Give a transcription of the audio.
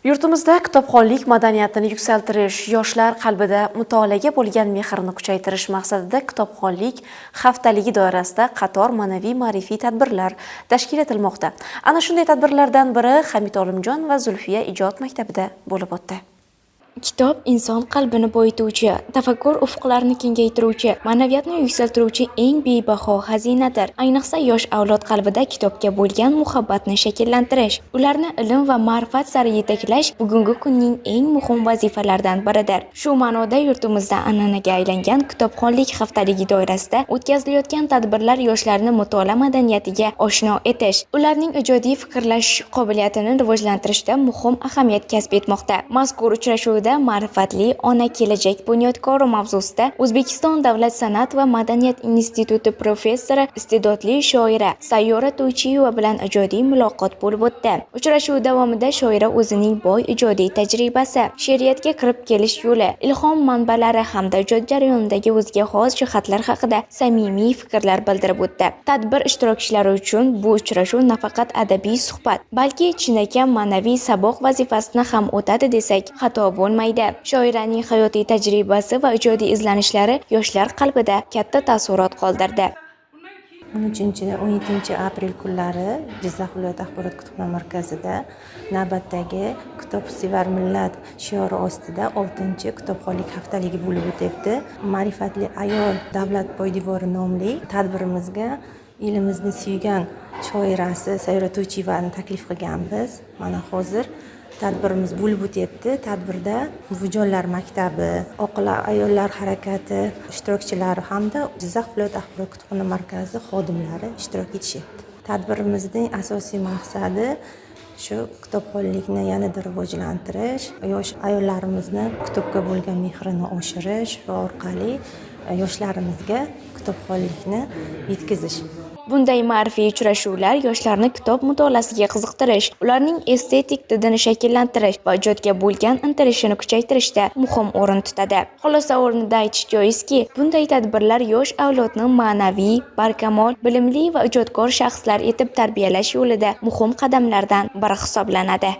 Yurtimizda kitobxonlik madaniyatini yuksaltirish, yoshlar qalbida mutolaaga bo'lgan mehrni kuchaytirish maqsadida kitobxonlik haftaligi doirasida qator ma'naviy-ma'rifiy tadbirlar tashkil etilmoqda. Ana shunday tadbirlardan biri Hamid Olimjon va Zulfiya ijod maktabida bo'lib o'tdi. Kitob inson qalbini boyituvchi, tafakkur ufqlarini kengaytiruvchi, ma'naviyatni yuksaltiruvchi eng bebaho xazinadir. Ayniqsa yosh avlod qalbida kitobga bo'lgan muhabbatni shakllantirish, ularni ilm va ma'rifat sari yetaklash bugungi kunning eng muhim vazifalaridan biridir. Shu ma'noda yurtimizda an'anaga aylangan kitobxonlik haftaligi doirasida o'tkazilayotgan tadbirlar yoshlarni mutolaa madaniyatiga oshno etish, ularning ijodiy fikrlash qobiliyatini rivojlantirishda muhim ahamiyat kasb etmoqda. Mazkur uchrashuvda ma'rifatli ona kelajak bunyodkori mavzusida O'zbekiston Davlat san'at va madaniyat instituti professori, iste'dodli shoira Sayyora To'ychiyeva bilan ijodiy muloqot bo'lib o'tdi. Uchrashuv davomida shoira o'zining boy ijodiy tajribasi, she'riyatga kirib kelish yo'li, ilhom manbalari hamda ijod jarayonidagi o'ziga xos jihatlar haqida samimiy fikrlar bildirib o'tdi. Tadbir ishtirokchilari uchun bu uchrashuv nafaqat adabiy suhbat, balki chinakam ma'naviy saboq vazifasini ham o'tadi desak xato bo'lmaydi. Shoiraning hayotiy tajribasi va ijodiy izlanishlari yoshlar qalbida katta taassurot qoldirdi. 13-17 aprel kunlari Jizzax viloyat axborot kutubxona markazida navbatdagi kitobsevar millat shiori ostida 6-kitobxonlik haftaligi bo'lib o'tyapti. Ma'rifatli ayol davlat poydevori nomli tadbirimizga elimizni suygan shoirasi Sayyora To'ychiyevani taklif qilganmiz. Mana hozir tadbirimiz bo'lib o'tyapti. Tadbirda Buvijonlar maktabi, Oqila ayollar harakati ishtirokchilari hamda Jizzax viloyat axborot kutubxona markazi xodimlari ishtirok etishyapti. Tadbirimizning asosiy maqsadi shu kitobxonlikni yanada rivojlantirish, yosh ayollarimizni kitobga bo'lgan mehrini oshirish va orqali yoshlarimizga kitobxonlikni yetkazish. Bunday ma'rifiy uchrashuvlar yoshlarni kitob mutolaasiga qiziqtirish, ularning estetik didini shakllantirish va ijodga bo'lgan intilishini kuchaytirishda muhim o'rin tutadi. Xulosa o'rnida aytish joizki, bunday tadbirlar yosh avlodni ma'naviy, barkamol, bilimli va ijodkor shaxslar etib tarbiyalash yo'lida muhim qadamlardan biri hisoblanadi.